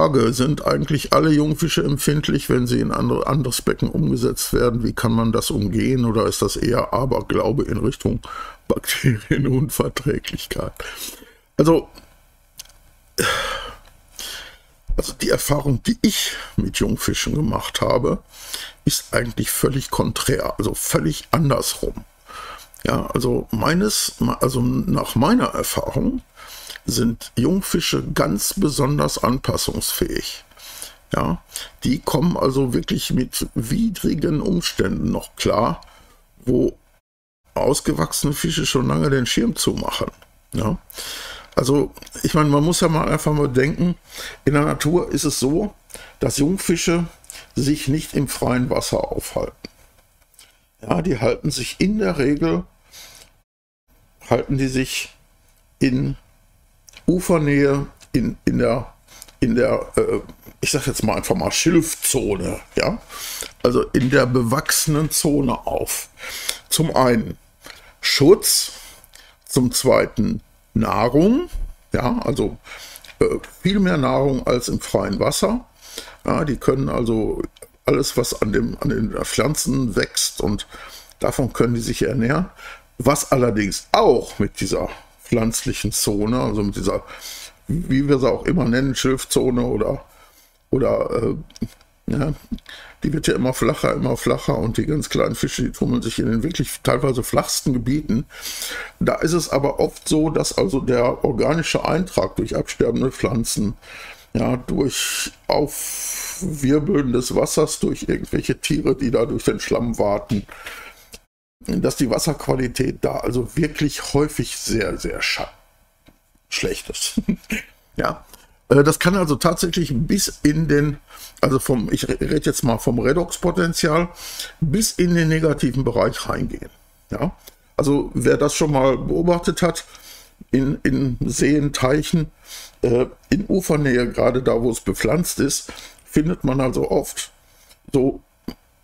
Frage, sind eigentlich alle Jungfische empfindlich, wenn sie in ein anderes Becken umgesetzt werden? Wie kann man das umgehen, oder ist das eher Aberglaube in Richtung Bakterienunverträglichkeit? Also die Erfahrung, die ich mit Jungfischen gemacht habe, ist eigentlich völlig konträr, also völlig andersrum. Ja, also nach meiner Erfahrung sind Jungfische ganz besonders anpassungsfähig. Ja, die kommen also wirklich mit widrigen Umständen noch klar, wo ausgewachsene Fische schon lange den Schirm zumachen. Ja, also ich meine, man muss ja mal einfach mal denken, in der Natur ist es so, dass Jungfische sich nicht im freien Wasser aufhalten. Ja, die halten sich in der Regel, in Ufernähe, in der ich sag jetzt mal einfach mal Schilfzone, ja, also in der bewachsenen Zone auf. Zum einen Schutz, zum zweiten Nahrung, ja, also viel mehr Nahrung als im freien Wasser. Ja, die können also alles, was an den Pflanzen wächst, und davon können die sich ernähren. Was allerdings auch mit dieser pflanzlichen Zone, also mit dieser, wie wir sie auch immer nennen, Schilfzone oder ja, die wird ja immer flacher, und die ganz kleinen Fische, die tummeln sich in den wirklich teilweise flachsten Gebieten. Da ist es aber oft so, dass also der organische Eintrag durch absterbende Pflanzen, ja, durch Aufwirbeln des Wassers, durch irgendwelche Tiere, die da durch den Schlamm warten, dass die Wasserqualität da also wirklich häufig sehr, sehr schlecht ist. Ja, das kann also tatsächlich bis in den, ich rede jetzt mal vom Redoxpotenzial, bis in den negativen Bereich reingehen. Ja, also wer das schon mal beobachtet hat, in Seen, Teichen, in Ufernähe, gerade da, wo es bepflanzt ist, findet man also oft so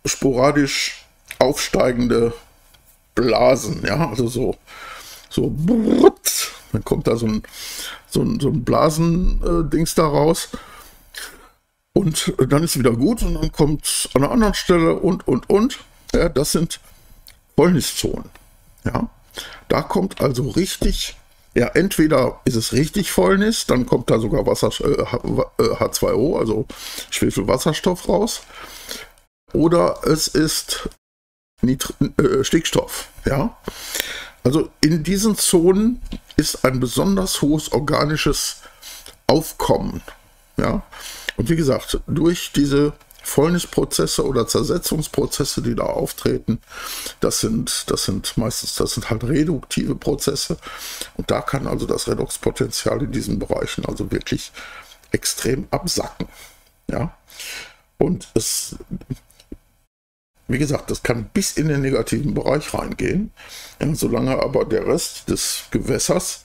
sporadisch aufsteigende Blasen, ja, also so brrrt, dann kommt da so ein Blasendings da raus, und dann ist wieder gut, und dann kommt an einer anderen Stelle und, ja, das sind Fäulniszonen, ja, da kommt also richtig, ja, entweder ist es richtig Fäulnis, dann kommt da sogar H2O, also Schwefelwasserstoff raus, oder es ist Stickstoff, ja. Also in diesen Zonen ist ein besonders hohes organisches Aufkommen, ja. Und wie gesagt, durch diese Fäulnisprozesse oder Zersetzungsprozesse, die da auftreten, das sind halt reduktive Prozesse, und da kann also das Redoxpotenzial in diesen Bereichen also wirklich extrem absacken, ja. Und wie gesagt, das kann bis in den negativen Bereich reingehen, ja, solange aber der Rest des Gewässers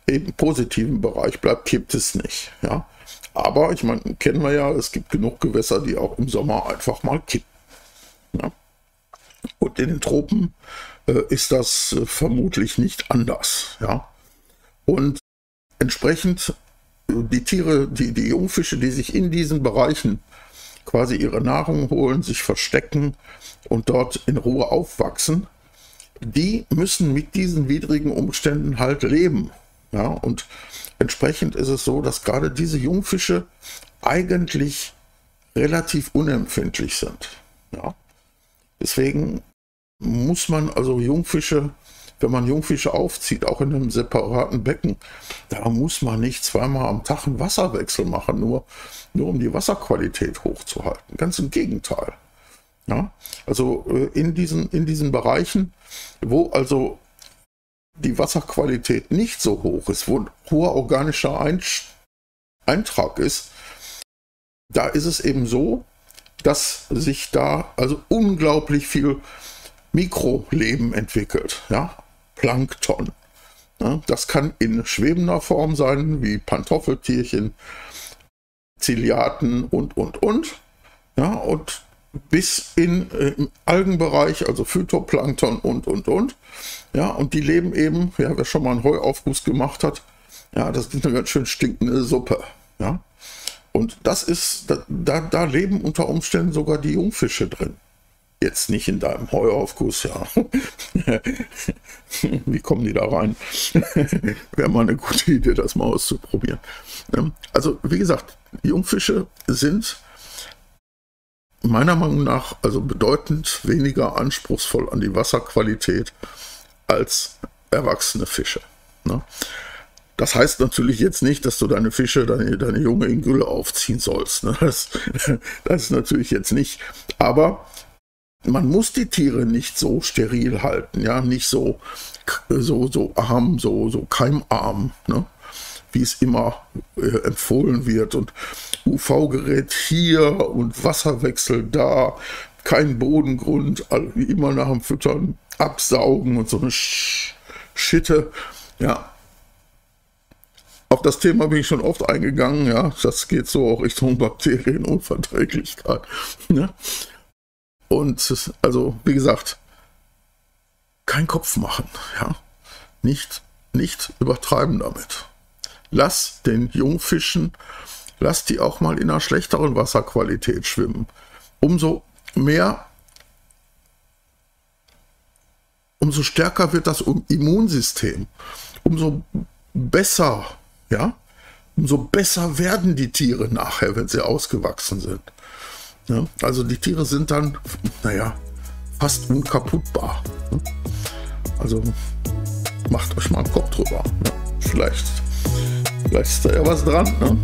im positiven Bereich bleibt, kippt es nicht. Ja. Aber ich meine, kennen wir ja, es gibt genug Gewässer, die auch im Sommer einfach mal kippen. Ja. Und in den Tropen ist das vermutlich nicht anders. Ja. Und entsprechend die Tiere, die Jungfische, die sich in diesen Bereichen quasi ihre Nahrung holen, sich verstecken und dort in Ruhe aufwachsen, die müssen mit diesen widrigen Umständen halt leben. Ja, und entsprechend ist es so, dass gerade diese Jungfische eigentlich relativ unempfindlich sind. Ja. Deswegen muss man also Jungfische, wenn man Jungfische aufzieht, auch in einem separaten Becken, da muss man nicht zweimal am Tag einen Wasserwechsel machen, nur um die Wasserqualität hochzuhalten. Ganz im Gegenteil. Ja, also in diesen Bereichen, wo also die Wasserqualität nicht so hoch ist, wo ein hoher organischer Eintrag ist, da ist es eben so, dass sich da also unglaublich viel Mikroleben entwickelt. Ja? Plankton. Ja, das kann in schwebender Form sein, wie Pantoffeltierchen, Ziliaten und. Ja, und bis im Algenbereich, also Phytoplankton und. Ja, und die leben eben, ja, wer schon mal einen Heuaufguss gemacht hat, ja, das ist eine ganz schön stinkende Suppe. Ja. Und das ist, da leben unter Umständen sogar die Jungfische drin. Jetzt nicht in deinem Heuaufguss, ja. Wie kommen die da rein? Wäre mal eine gute Idee, das mal auszuprobieren. Also, wie gesagt, Jungfische sind meiner Meinung nach also bedeutend weniger anspruchsvoll an die Wasserqualität als erwachsene Fische. Ne? Das heißt natürlich jetzt nicht, dass du deine Fische, deine Junge in Gülle aufziehen sollst. Ne? Das ist natürlich jetzt nicht. Aber man muss die Tiere nicht so steril halten, ja, nicht so arm, so keimarm, ne? Wie es immer empfohlen wird. Und UV-Gerät hier und Wasserwechsel da, kein Bodengrund, immer nach dem Füttern absaugen und so eine Schitte, ja. Auf das Thema bin ich schon oft eingegangen, ja, das geht so auch Richtung Bakterienunverträglichkeit, ne? Und also, wie gesagt, kein Kopf machen, ja, nicht übertreiben damit. Lass den Jungfischen, lass die auch mal in einer schlechteren Wasserqualität schwimmen. Umso stärker wird das Immunsystem, umso besser, ja, umso besser werden die Tiere nachher, wenn sie ausgewachsen sind. Ja, also die Tiere sind dann, naja, fast unkaputtbar. Ne? Also macht euch mal einen Kopf drüber. Ne? Vielleicht ist da ja was dran. Ne?